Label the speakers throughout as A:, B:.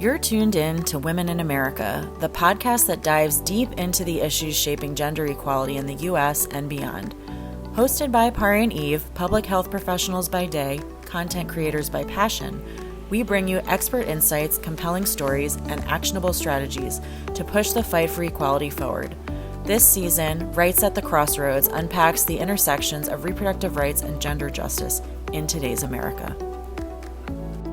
A: You're tuned in to Women in America, the podcast that dives deep into the issues shaping gender equality in the U.S. and beyond. Hosted by Pari and Eve, public health professionals by day, content creators by passion, we bring you expert insights, compelling stories, and actionable strategies to push the fight for equality forward. This season, Rights at the Crossroads unpacks the intersections of reproductive rights and gender justice in today's America.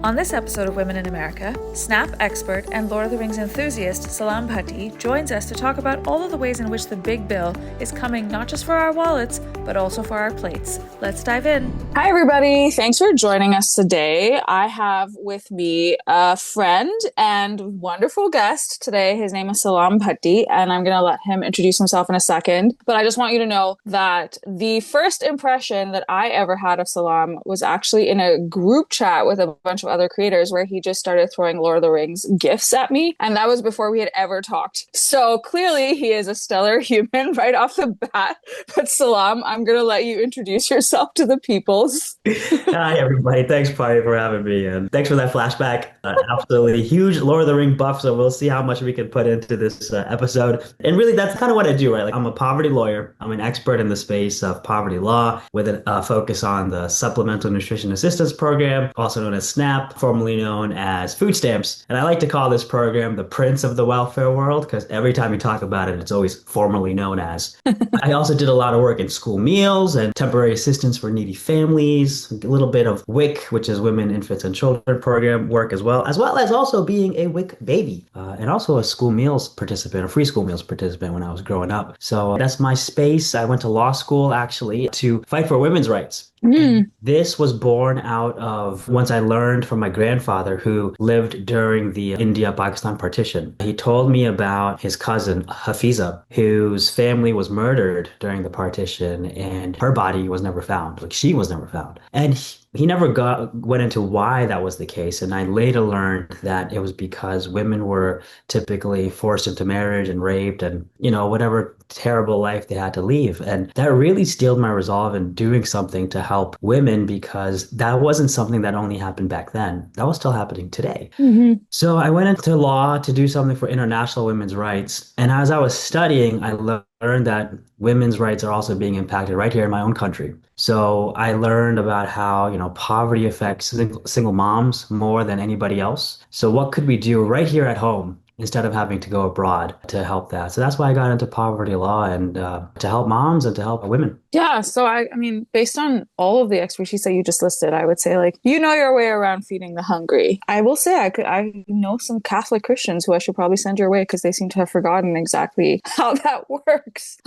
B: On this episode of Women in America, SNAP expert and Lord of the Rings enthusiast Salam Bhatti joins us to talk about all of the ways in which the big bill is coming not just for our wallets, but also for our plates. Let's dive in.
C: Hi, everybody. Thanks for joining us today. I have with me a friend and wonderful guest today. His name is Salam Bhatti, and I'm going to let him introduce himself in a second. But I just want you to know that the first impression that I ever had of Salam was actually in a group chat with a bunch of other creators where he just started throwing Lord of the Rings gifts at me. And that was before we had ever talked. So clearly he is a stellar human right off the bat. But Salam, I'm going to let you introduce yourself to the peoples.
D: Hi, everybody. Thanks, Pari, for having me. And thanks for that flashback. Absolutely huge Lord of the Ring buff. So we'll see how much we can put into this episode. And really, that's kind of what I do, right? Like, I'm a poverty lawyer. I'm an expert in the space of poverty law with a focus on the Supplemental Nutrition Assistance Program, also known as SNAP, formerly known as food stamps. And I like to call this program the Prince of the welfare world, because every time we talk about it, it's always formerly known as. I also did a lot of work in school meals and temporary assistance for needy families, a little bit of WIC, which is Women, Infants, and Children program work as well as also being a WIC baby and also a school meals participant, a free school meals participant when I was growing up. So that's my space. I went to law school, actually, to fight for women's rights. This was born out of once I learned from my grandfather who lived during the India-Pakistan partition. He told me about his cousin, Hafiza, whose family was murdered during the partition and her body was never found. Like, she was never found. And he never went into why that was the case. And I later learned that it was because women were typically forced into marriage and raped and, whatever terrible life they had to leave. And that really steeled my resolve in doing something to help women, because that wasn't something that only happened back then. That was still happening today. So I went into law to do something for international women's rights. And as I was studying, I learned that women's rights are also being impacted right here in my own country. So I learned about how, poverty affects single moms more than anybody else. So what could we do right here at home instead of having to go abroad to help that? So that's why I got into poverty law and to help moms and to help women.
C: Yeah. So I mean, based on all of the expertise that you just listed, I would say, you know your way around feeding the hungry. I will say I know some Catholic Christians who I should probably send your way because they seem to have forgotten exactly how that works.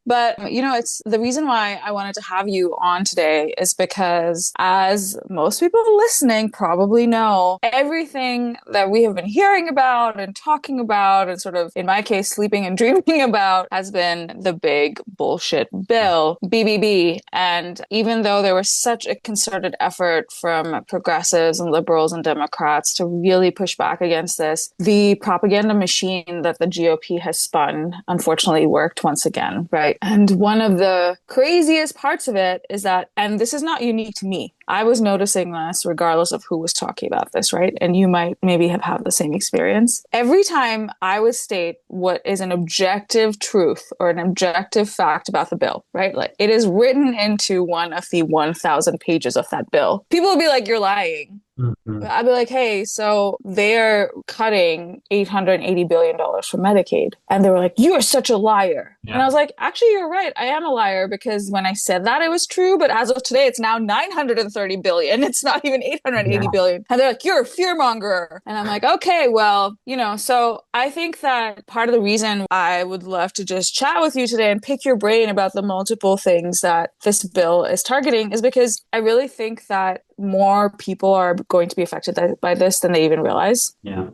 C: But, it's the reason why I wanted to have you on today is because, as most people listening probably know, everything that we have been hearing about and talking about and sort of, in my case, sleeping and dreaming about has been the big bullshit bill, BBB. And even though there was such a concerted effort from progressives and liberals and Democrats to really push back against this, the propaganda machine that the GOP has spun unfortunately worked once again, right? And one of the craziest parts of it is that, and this is not unique to me, I was noticing this regardless of who was talking about this, right? And you might maybe have had the same experience. Every time I would state what is an objective truth or an objective fact about the bill, right? Like, it is written into one of the 1,000 pages of that bill. People would be like, you're lying. I'd be like, hey, so they're cutting $880 billion from Medicaid. And they were like, you are such a liar. Yeah. And I was like, actually, you're right. I am a liar, because when I said that, it was true. But as of today, it's now $930 billion. It's not even $880 billion. And they're like, you're a fearmonger. And I'm like, okay, well, so I think that part of the reason I would love to just chat with you today and pick your brain about the multiple things that this bill is targeting is because I really think that more people are going to be affected by this than they even realize.
D: Yeah.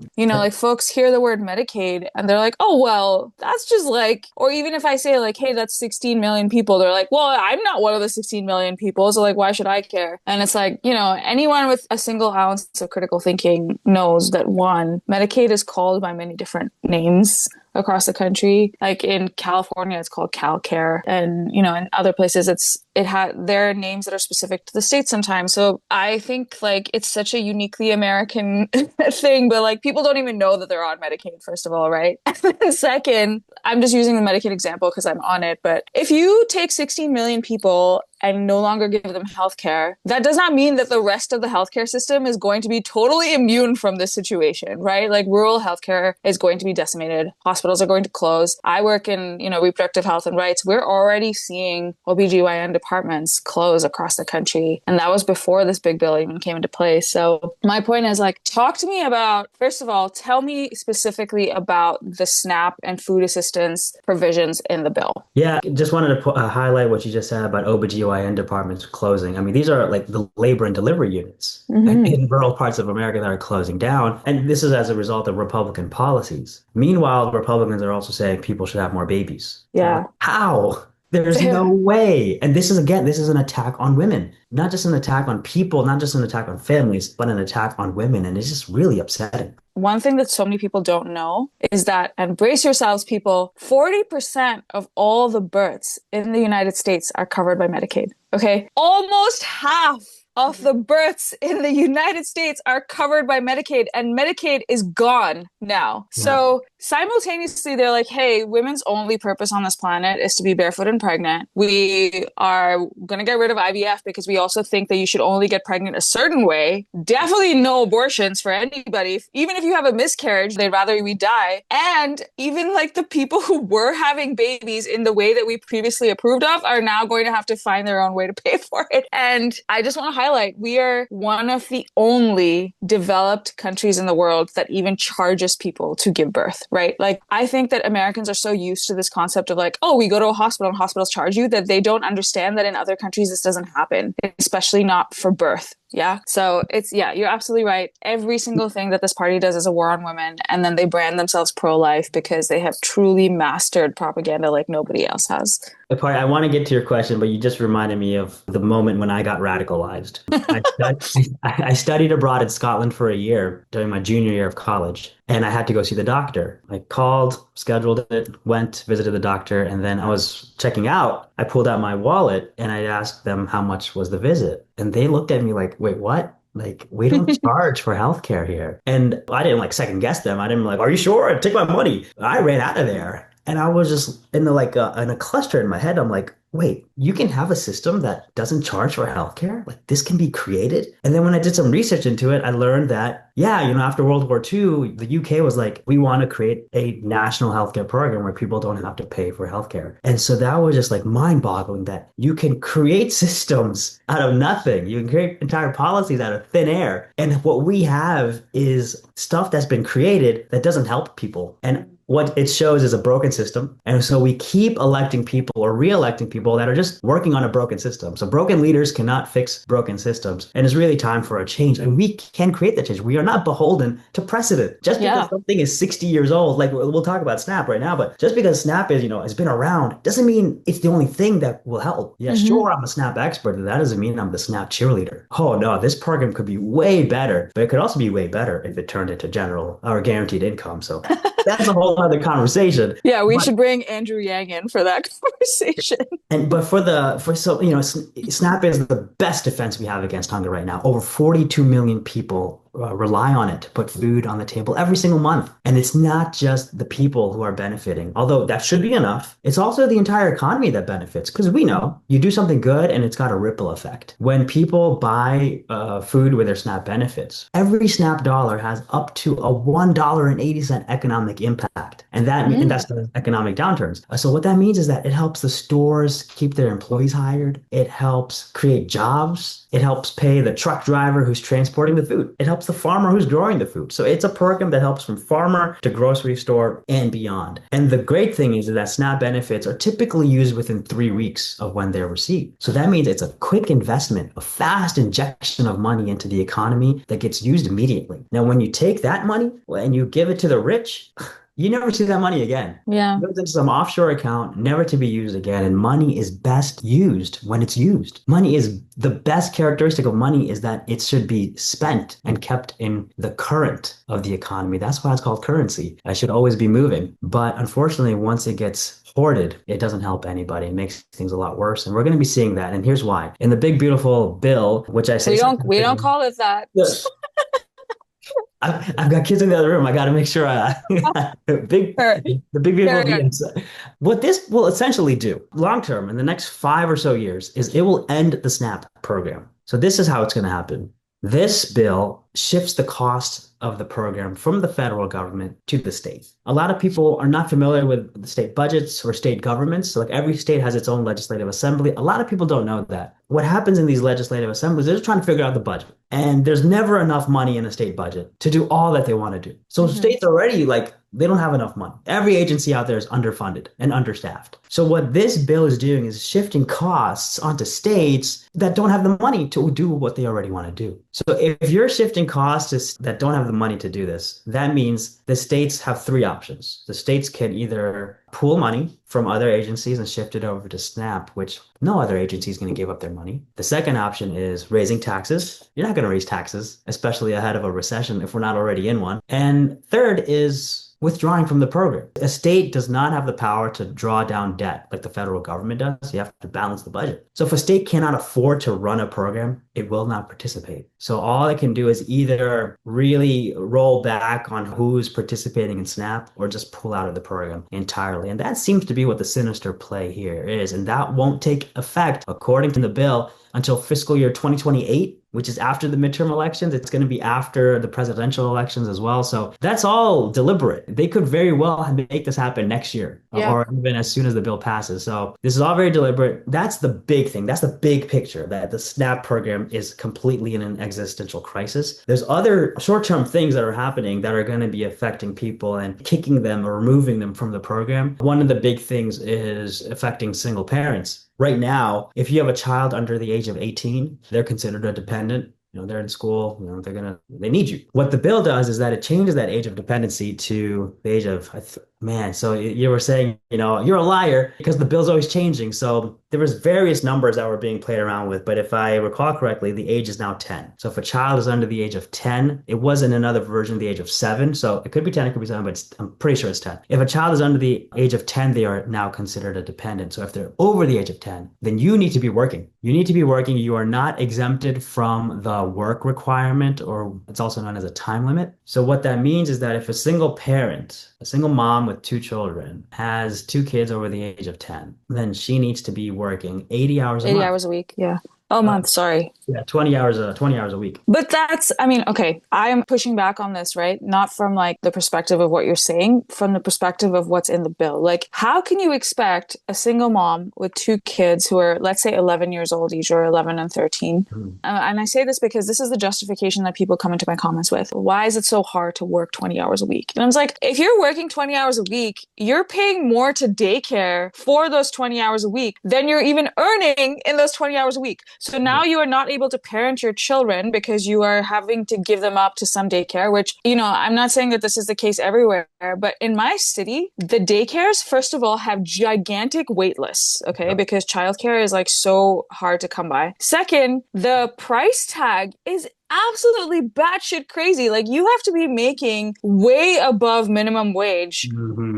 C: Folks hear the word Medicaid and they're like, oh, well, that's just or even if I say hey, that's 16 million people, they're like, well, I'm not one of the 16 million people. So why should I care? And it's anyone with a single ounce of critical thinking knows that, one, Medicaid is called by many different names. across the country. Like in California, it's called CalCare. And, you know, in other places, there are names that are specific to the state sometimes. So I think like it's such a uniquely American thing, but like people don't even know that they're on Medicaid, first of all, right? And second, I'm just using the Medicaid example because I'm on it. But if you take 16 million people and no longer give them healthcare, that does not mean that the rest of the healthcare system is going to be totally immune from this situation, right? Like rural healthcare is going to be decimated. Hospitals are going to close. I work in, you know, reproductive health and rights. We're already seeing OBGYN departments close across the country. And that was before this big bill even came into place. So my point is like, talk to me about, first of all, tell me specifically about the SNAP and food assistance provisions in the bill.
D: Yeah, just wanted to highlight what you just said about OBGYN departments closing. I mean, these are like the labor and delivery units in rural parts of America that are closing down. And this is as a result of Republican policies. Meanwhile, Republicans are also saying people should have more babies.
C: Yeah.
D: How? There's no way. And this is an attack on women, not just an attack on people, not just an attack on families, but an attack on women. And it's just really upsetting.
C: One thing that so many people don't know is that, and brace yourselves, people, 40% of all the births in the United States are covered by Medicaid. Okay. Almost half of the births in the United States are covered by Medicaid, and Medicaid is gone now. Yeah. So simultaneously, they're like, hey, women's only purpose on this planet is to be barefoot and pregnant. We are going to get rid of IVF because we also think that you should only get pregnant a certain way. Definitely no abortions for anybody. Even if you have a miscarriage, they'd rather we die. And even like the people who were having babies in the way that we previously approved of are now going to have to find their own way to pay for it. And I just want to highlight, we are one of the only developed countries in the world that even charges people to give birth, right? Like, I think that Americans are so used to this concept of like, oh, we go to a hospital and hospitals charge you, that they don't understand that in other countries this doesn't happen, especially not for birth. Yeah. So you're absolutely right. Every single thing that this party does is a war on women. And then they brand themselves pro-life because they have truly mastered propaganda like nobody else has.
D: I want to get to your question, but you just reminded me of the moment when I got radicalized. I studied abroad in Scotland for a year during my junior year of college, and I had to go see the doctor. I called, scheduled it, went, visited the doctor, and then I was checking out. I pulled out my wallet and I asked them how much was the visit. And they looked at me like, wait, what? Like, we don't charge for healthcare here. And I didn't like second guess them. I didn't like, are you sure? Take my money. I ran out of there. And I was just in a cluster in my head. I'm like, wait, you can have a system that doesn't charge for healthcare? Like, this can be created? And then when I did some research into it, I learned that, yeah, after World War II, the UK was like, we want to create a national healthcare program where people don't have to pay for healthcare. And so that was just like mind-boggling, that you can create systems out of nothing. You can create entire policies out of thin air. And what we have is stuff that's been created that doesn't help people. And what it shows is a broken system. And so we keep electing people or re-electing people that are just working on a broken system. So broken leaders cannot fix broken systems. And it's really time for a change. And we can create that change. We are not beholden to precedent. Just because something is 60 years old, like we'll talk about SNAP right now, but just because SNAP is, has been around, doesn't mean it's the only thing that will help. Yeah, sure, I'm a SNAP expert, but that doesn't mean I'm the SNAP cheerleader. Oh no, this program could be way better, but it could also be way better if it turned into general or guaranteed income. So that's a whole other conversation.
C: Yeah, we should bring Andrew Yang in for that conversation. SNAP is the best defense we have against hunger right now. Over 42 million people rely on it to put food on the table every single month. And it's not just the people who are benefiting, although that should be enough. It's also the entire economy that benefits, because we know you do something good and it's got a ripple effect. When people buy food with their SNAP benefits, every SNAP dollar has up to a $1.80 economic impact. And that's the economic downturns. So what that means is that it helps the stores keep their employees hired. It helps create jobs. It helps pay the truck driver who's transporting the food. It helps the farmer who's growing the food. So it's a program that helps from farmer to grocery store and beyond. And the great thing is that SNAP benefits are typically used within 3 weeks of when they're received. So that means it's a quick investment, a fast injection of money into the economy that gets used immediately. Now, when you take that money and you give it to the rich,
D: you never see that money again.
C: Yeah.
D: It goes into some offshore account, never to be used again. And money is best used when it's used. Money is the best characteristic of money is that it should be spent and kept in the current of the economy. That's why it's called currency. It should always be moving. But unfortunately, once it gets hoarded, it doesn't help anybody. It makes things a lot worse. And we're going to be seeing that. And here's why. In the big, beautiful bill, which I say
C: We don't call it that.
D: I've got kids in the other room. I got to make sure the big beautiful audience. What this will essentially do long term in the next 5 or so years is it will end the SNAP program. So this is how it's going to happen. This bill shifts the cost of the program from the federal government to the state. A lot of people are not familiar with the state budgets or state governments. So like every state has its own legislative assembly. A lot of people don't know that. What happens in these legislative assemblies, they're just trying to figure out the budget. And there's never enough money in a state budget to do all that they want to do. So states already they don't have enough money. Every agency out there is underfunded and understaffed. So what this bill is doing is shifting costs onto states that don't have the money to do what they already want to do. So if you're shifting costs that don't have the money to do this, that means the states have 3 options. The states can either pool money from other agencies and shift it over to SNAP, which no other agency is going to give up their money. The second option is raising taxes. You're not going to raise taxes, especially ahead of a recession if we're not already in one. And third is withdrawing from the program. A state does not have the power to draw down debt like the federal government does. You have to balance the budget. So if a state cannot afford to run a program, it will not participate. So all it can do is either really roll back on who's participating in SNAP or just pull out of the program entirely. And that seems to be what the sinister play here is. And that won't take effect, according to the bill, until fiscal year 2028, which is after the midterm elections. It's going to be after the presidential elections as well. So that's all deliberate. They could very well make this happen next year or even as soon as the bill passes. So this is all very deliberate. That's the big thing. That's the big picture, that the SNAP program is completely in an existential crisis. There's other short-term things that are happening that are going to be affecting people and kicking them or removing them from the program. One of the big things is affecting single parents. Right now, if you have a child under the age of 18, they're considered a dependent. They're in school, they need you. What the bill does is that it changes that age of dependency to the age of, so you were saying, you're a liar because the bill's always changing. So there was various numbers that were being played around with. But if I recall correctly, the age is now 10. So if a child is under the age of 10, it was in another version the age of 7. So it could be 10, it could be 7, but I'm pretty sure it's 10. If a child is under the age of 10, they are now considered a dependent. So if they're over the age of 10, then you need to be working. You need to be working. You are not exempted from the work requirement, or it's also known as a time limit. So what that means is that if a single mom with 2 children has 2 kids over the age of 10, then she needs to be working 80 hours a month.
C: 80 hours a week. Yeah. Oh, month. Sorry.
D: Yeah, 20 hours a week.
C: But okay, I am pushing back on this, right? Not from the perspective of what you're saying, from the perspective of what's in the bill. How can you expect a single mom with 2 kids who are, let's say, 11 years old each, or 11 and 13? And I say this because this is the justification that people come into my comments with. Why is it so hard to work 20 hours a week? And I was like, if you're working 20 hours a week, you're paying more to daycare for those 20 hours a week than you're even earning in those 20 hours a week. So now you are not able to parent your children because you are having to give them up to some daycare, which, I'm not saying that this is the case everywhere, but in my city, the daycares, first of all, have gigantic wait lists, okay? Because childcare is so hard to come by. Second, the price tag is absolutely batshit crazy. You have to be making way above minimum wage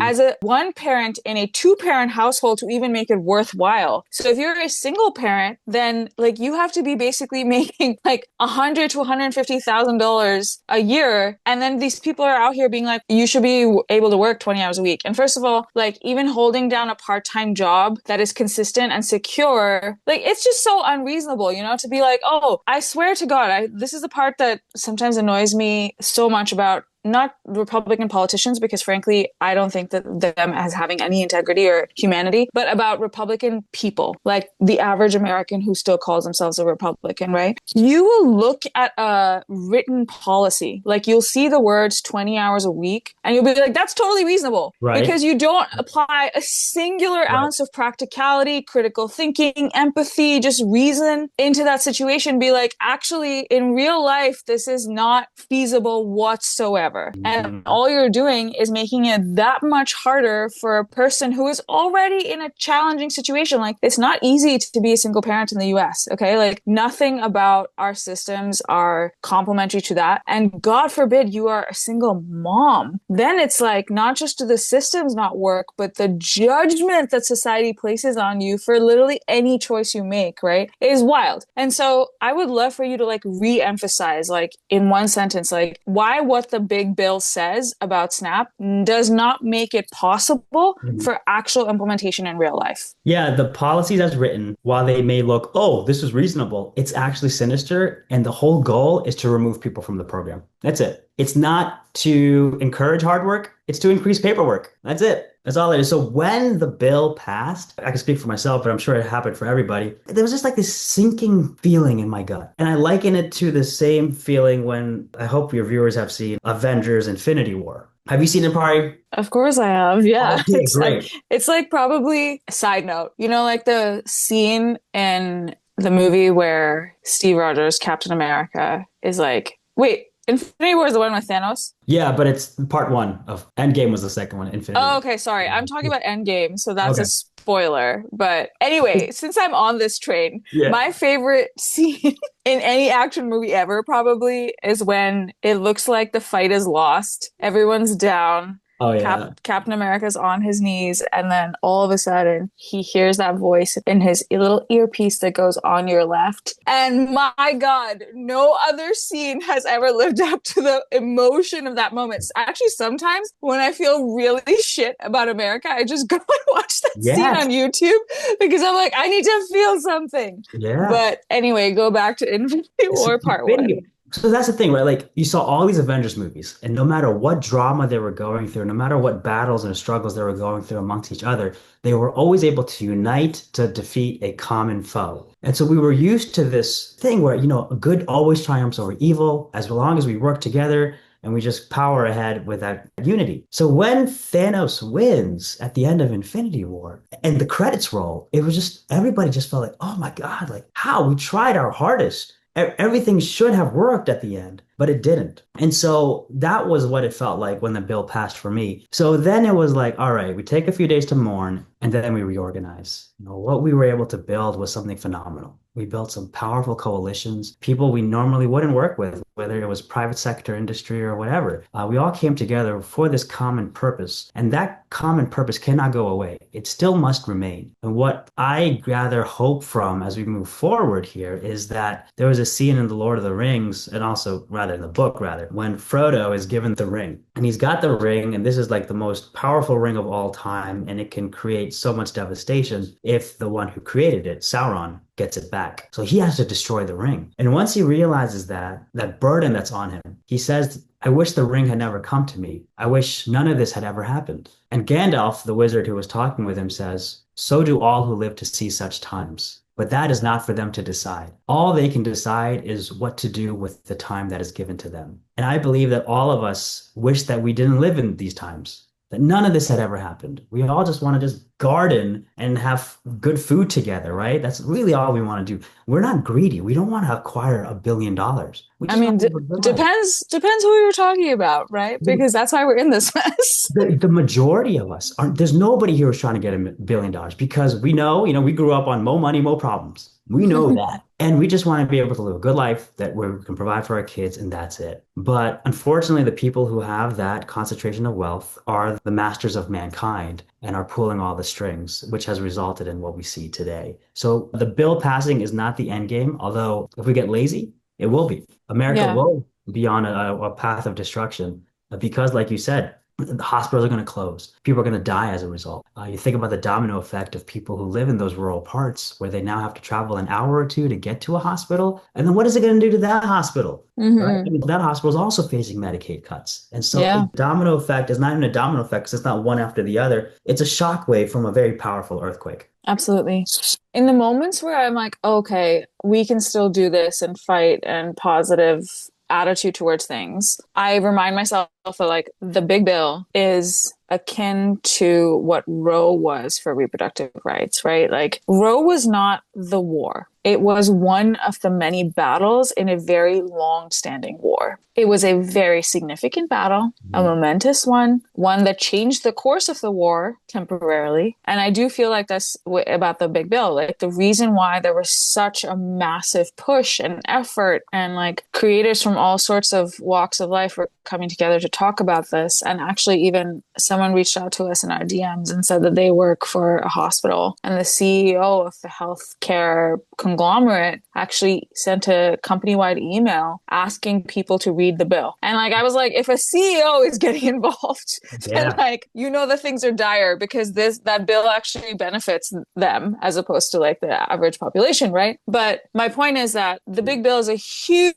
C: as a 1 parent in a 2-parent household to even make it worthwhile. So if you're a single parent, then you have to be basically making $100,000 to $150,000 a year. And then these people are out here being you should be able to work 20 hours a week. And first of all, even holding down a part-time job that is consistent and secure, it's just so unreasonable, to be oh, I swear to God, this is the part that sometimes annoys me so much about not Republican politicians, because frankly, I don't think that them as having any integrity or humanity, but about Republican people, the average American who still calls themselves a Republican, right? You will look at a written policy, you'll see the words 20 hours a week, and you'll be that's totally reasonable, right? Because you don't apply a singular ounce of practicality, critical thinking, empathy, just reason into that situation. Be actually, in real life, this is not feasible whatsoever. whatsoever. And all you're doing is making it that much harder for a person who is already in a challenging situation. Like, it's not easy to be a single parent in the US, okay? Like, nothing about our systems are complementary to that. And God forbid you are a single mom. Then it's like, not just do the systems not work, but the judgment that society places on you for literally any choice you make, right, is wild. And so I would love for you to like re-emphasize, like in one sentence, like why what the big bill says about SNAP does not make it possible for actual implementation in real life.
D: Yeah, the policies as written, while they may look, oh, this is reasonable, it's actually sinister. And the whole goal is to remove people from the program. That's it. It's not to encourage hard work. It's to increase paperwork. That's it. That's all it is. So when the bill passed, I can speak for myself, but I'm sure it happened for everybody. There was just like this sinking feeling in my gut. And I liken it to the same feeling when, I hope your viewers have seen Avengers Infinity War. Have you seen it, Pari?
C: Of course I have. Yeah.
D: Okay, great.
C: It's like probably a side note, you know, like the scene in the movie where Steve Rogers, Captain America, is like, wait, Infinity War is the one with Thanos?
D: Yeah, but it's part one of Endgame was the second one, Infinity War.
C: Oh, okay. Sorry. I'm talking about Endgame, so that's
D: Okay.
C: a spoiler. But anyway, since I'm on this train,
D: Yeah.
C: my favorite scene in any action movie ever probably is when it looks like the fight is lost. Everyone's down.
D: Oh, yeah.
C: Captain America's on his knees, and then all of a sudden he hears that voice in his little earpiece that goes on your left. And my God, no other scene has ever lived up to the emotion of that moment. Actually, sometimes when I feel really shit about America, I just go and watch that scene
D: Yes.
C: on YouTube because I'm like, I need to feel something.
D: Yeah.
C: But anyway, go back to Infinity War Part 1.
D: So that's the thing, right? Like you saw all these Avengers movies, and no matter what drama they were going through, no matter what battles and struggles they were going through amongst each other, they were always able to unite to defeat a common foe. And so we were used to this thing where, you know, good always triumphs over evil as long as we work together and we just power ahead with that unity. So when Thanos wins at the end of Infinity War and the credits roll, it was just, everybody just felt like, oh my God, like how we tried our hardest. Everything should have worked at the end, but it didn't. And so that was what it felt like when the bill passed for me. So then it was like, all right, we take a few days to mourn and then we reorganize. You know, what we were able to build was something phenomenal. We built some powerful coalitions, people we normally wouldn't work with, whether it was private sector industry or whatever. We all came together for this common purpose, and that common purpose cannot go away. It still must remain. And what I rather hope from as we move forward here is that there was a scene in The Lord of the Rings, and also rather in the book, when Frodo is given the ring. And he's got the ring, and this is like the most powerful ring of all time, and it can create so much devastation if the one who created it, Sauron, gets it back. So he has to destroy the ring. And once he realizes that burden that's on him, he says, I wish the ring had never come to me. I wish none of this had ever happened. And Gandalf, the wizard who was talking with him, says, so do all who live to see such times. But that is not for them to decide. All they can decide is what to do with the time that is given to them. And I believe that all of us wish that we didn't live in these times, that none of this had ever happened. We all just want to just garden and have good food together, right? That's really all we want to do. We're not greedy. We don't want to acquire $1 billion.
C: I mean, depends who you're talking about, right? Because that's why we're in this mess.
D: The majority of us aren't. There's nobody here who's trying to get $1 billion because we know, we grew up on more money, more problems. We know that. And we just want to be able to live a good life that we can provide for our kids, and that's it. But unfortunately, the people who have that concentration of wealth are the masters of mankind and are pulling all the strings, which has resulted in what we see today. So the bill passing is not the end game, although if we get lazy, it will be. America will be on a path of destruction because, like you said, the hospitals are going to close. People are going to die as a result. You think about the domino effect of people who live in those rural parts where they now have to travel an hour or two to get to a hospital. And then what is it going to do to that hospital? Right? I mean, that hospital is also facing Medicaid cuts. And so the domino effect is not even a domino effect because it's not one after the other. It's a shockwave from a very powerful earthquake.
C: Absolutely. In the moments where I'm like, okay, we can still do this and fight and positive attitude towards things, I remind myself that like the big bill is akin to what Roe was for reproductive rights, right? Like Roe was not the war. it was one of the many battles in a very long-standing war. It was a very significant battle, a momentous one that changed the course of the war temporarily. And I do feel like that's about the big bill. Like the reason why there was such a massive push and effort and like creators from all sorts of walks of life were coming together to talk about this. And actually even someone reached out to us in our DMs and said that they work for a hospital, and the CEO of the healthcare conglomerate actually sent a company-wide email asking people to read the bill. And like I was like, if a CEO is getting involved, then like the things are dire, because that bill actually benefits them as opposed to like the average population, right? But my point is that the big bill is a huge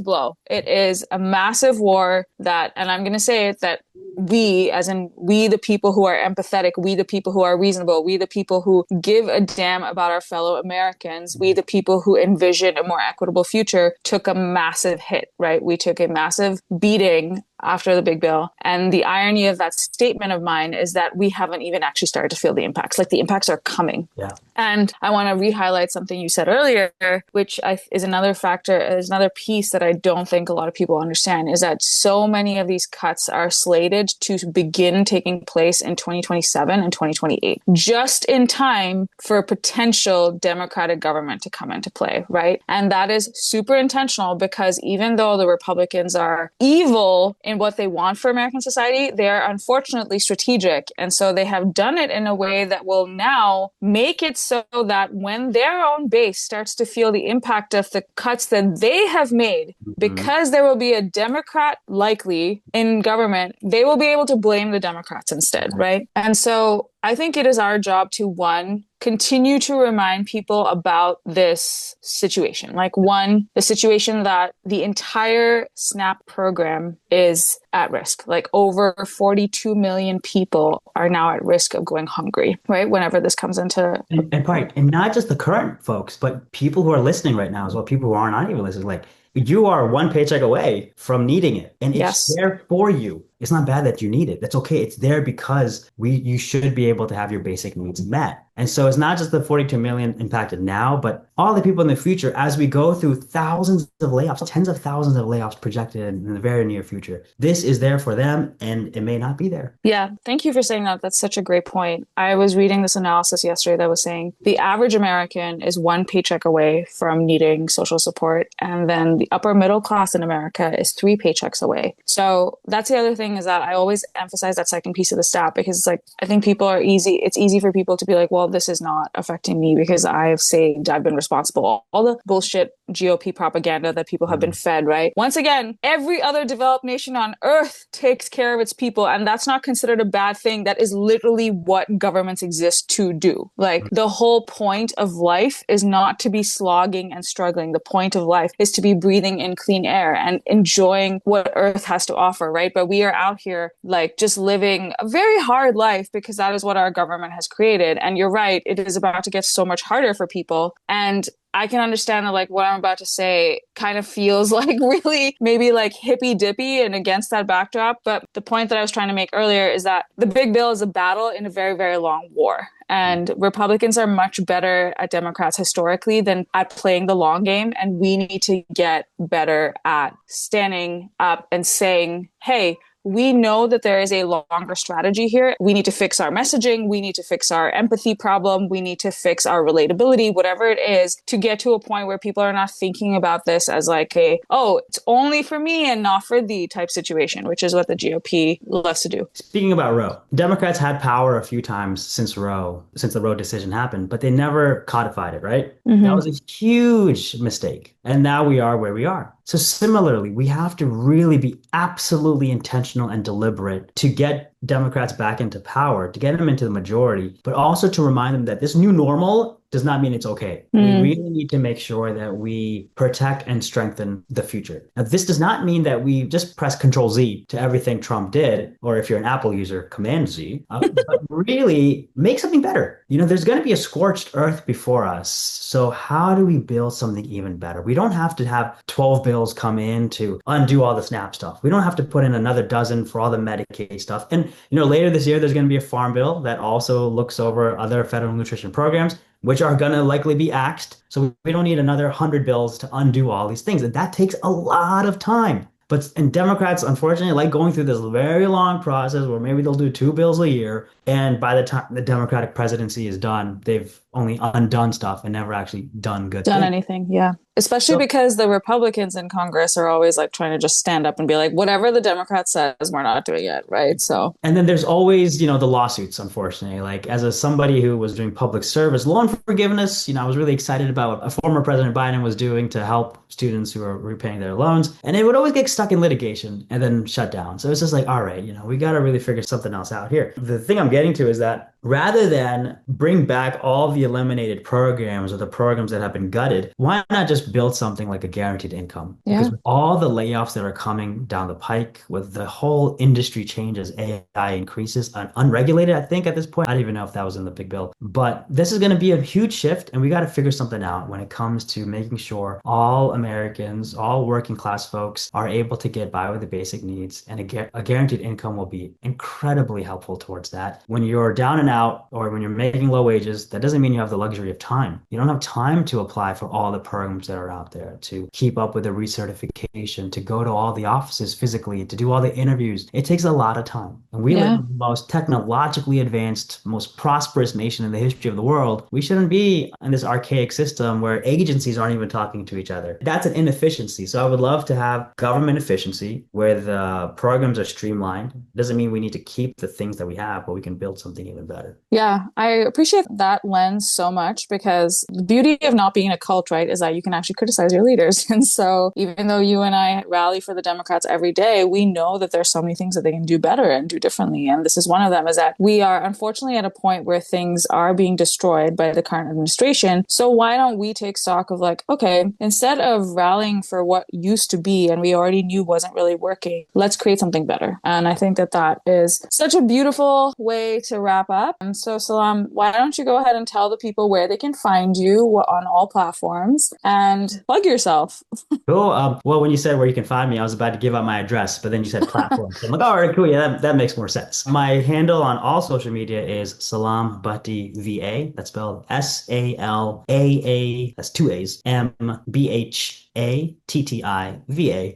C: blow. It is a massive war that, and I'm going to say it, that we, as in we, the people who are empathetic, we, the people who are reasonable, we, the people who give a damn about our fellow Americans, we, the people who envision a more equitable future, took a massive hit, right? We took a massive beating after the big bill. And the irony of that statement of mine is that we haven't even actually started to feel the impacts. Like the impacts are coming.
D: Yeah.
C: And I want to re-highlight something you said earlier, which is another factor, is another piece that I don't think a lot of people understand, is that so many of these cuts are slated to begin taking place in 2027 and 2028, just in time for a potential Democratic government to come into play, right? And that is super intentional, because even though the Republicans are evil in what they want for American society, they are unfortunately strategic. And so they have done it in a way that will now make it so that when their own base starts to feel the impact of the cuts that they have made, because there will be a Democrat likely in government, they will be able to blame the Democrats instead, right? And so I think it is our job to, one, continue to remind people about this situation. Like, one, the situation that the entire SNAP program is at risk. Like over 42 million people are now at risk of going hungry, right? Whenever this comes into...
D: And not just the current folks, but people who are listening right now as well, people who are not even listening, like you are one paycheck away from needing it. And it's there for you. It's not bad that you need it. That's okay. It's there because you should be able to have your basic needs met. And so it's not just the 42 million impacted now, but all the people in the future, as we go through thousands of layoffs, tens of thousands of layoffs projected in the very near future. This is there for them, and it may not be there.
C: Yeah, thank you for saying that. That's such a great point. I was reading this analysis yesterday that was saying the average American is one paycheck away from needing social support, and then the upper middle class in America is 3 paychecks away. So that's the other thing, is that I always emphasize that second piece of the stat, because it's like, I think it's easy for people to be like, well, this is not affecting me because I've saved, I've been responsible. All the bullshit GOP propaganda that people have been fed, right? Once again, every other developed nation on earth takes care of its people, and that's not considered a bad thing. That is literally what governments exist to do. Like, the whole point of life is not to be slogging and struggling. The point of life is to be breathing in clean air and enjoying what earth has to offer, right? But we are out here like just living a very hard life because that is what our government has created. And you're right, it is about to get so much harder for people. And I can understand that, like, what I'm about to say kind of feels like really maybe like hippy dippy and against that backdrop. But the point that I was trying to make earlier is that the big bill is a battle in a very, very long war. And Republicans are much better at Democrats historically than at playing the long game. And we need to get better at standing up and saying, hey, we know that there is a longer strategy here. We need to fix our messaging. We need to fix our empathy problem. We need to fix our relatability, whatever it is, to get to a point where people are not thinking about this as like it's only for me and not for thee type situation, which is what the GOP loves to do.
D: Speaking about Roe, Democrats had power a few times since the Roe decision happened, but they never codified it, right? Mm-hmm. That was a huge mistake. And now we are where we are. So similarly, we have to really be absolutely intentional and deliberate to get Democrats back into power, to get them into the majority, but also to remind them that this new normal does not mean it's okay. We really need to make sure that we protect and strengthen the future. Now, this does not mean that we just press Control Z to everything Trump did, or if you're an Apple user, Command Z, but really make something better. There's going to be a scorched earth before us. So how do we build something even better? We don't have to have 12 bills come in to undo all the SNAP stuff. We don't have to put in another dozen for all the Medicaid stuff. And, later this year, there's going to be a farm bill that also looks over other federal nutrition programs. which are going to likely be axed. So we don't need another 100 bills to undo all these things. And that takes a lot of time. And Democrats, unfortunately, like going through this very long process where maybe they'll do 2 bills a year. And by the time the Democratic presidency is done, they've only undone stuff and never actually done good things.
C: Anything. Yeah. Especially because the Republicans in Congress are always like trying to just stand up and be like, whatever the Democrat says, we're not doing it. Right. So.
D: And then there's always, the lawsuits, unfortunately. Like as somebody who was doing public service, loan forgiveness, I was really excited about what a former President Biden was doing to help students who are repaying their loans. And it would always get stuck in litigation and then shut down. So it's just like, all right, we got to really figure something else out here. The thing I'm getting to is that rather than bring back all the eliminated programs or the programs that have been gutted, why not just build something like a guaranteed income?
C: Yeah.
D: Because with all the layoffs that are coming down the pike, with the whole industry changes, AI increases, unregulated, I think at this point, I don't even know if that was in the big bill, but this is going to be a huge shift, and we got to figure something out when it comes to making sure all Americans, all working class folks are able to get by with the basic needs, and a guaranteed income will be incredibly helpful towards that. When you're down and out, or when you're making low wages, that doesn't mean you have the luxury of time. You don't have time to apply for all the programs that are out there, to keep up with the recertification, to go to all the offices physically, to do all the interviews. It takes a lot of time. And we live in the most technologically advanced, most prosperous nation in the history of the world. We shouldn't be in this archaic system where agencies aren't even talking to each other. That's an inefficiency. So I would love to have government efficiency where the programs are streamlined. Doesn't mean we need to keep the things that we have, but we can build something even better.
C: Yeah, I appreciate that lens so much, because the beauty of not being a cult, right, is that you can actually criticize your leaders. And so even though you and I rally for the Democrats every day, we know that there's so many things that they can do better and do differently. And this is one of them, is that we are unfortunately at a point where things are being destroyed by the current administration. So why don't we take stock of like, okay, instead of rallying for what used to be and we already knew wasn't really working, let's create something better. And I think that is such a beautiful way to wrap up. And so Salam, why don't you go ahead and tell the people where they can find you on all platforms and plug yourself.
D: Cool. Well, when you said where you can find me, I was about to give out my address, but then you said platform. So I'm like, all right, cool. Yeah, that makes more sense. My handle on all social media is Salam Bhatti VA. That's spelled SALAA. That's 2 A's. MBHATTIVA.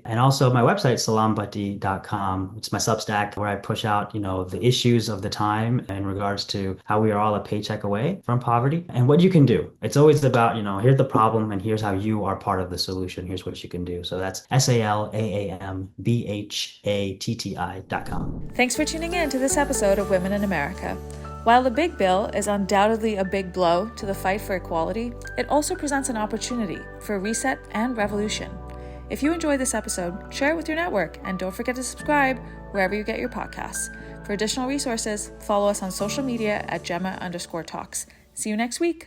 D: And also my website, salambhatti.com. It's my Substack where I push out, the issues of the time in regards to how we are all a paycheck away from poverty and what you can do. It's always about, here's the problem and here's how you are part of the solution. Here's what you can do. So that's SALAAMBHATTI.com.
B: Thanks for tuning in to this episode of Women in America. While the big bill is undoubtedly a big blow to the fight for equality, it also presents an opportunity for reset and revolution. If you enjoyed this episode, share it with your network, and don't forget to subscribe wherever you get your podcasts. For additional resources, follow us on social media at Gemma_talks. See you next week.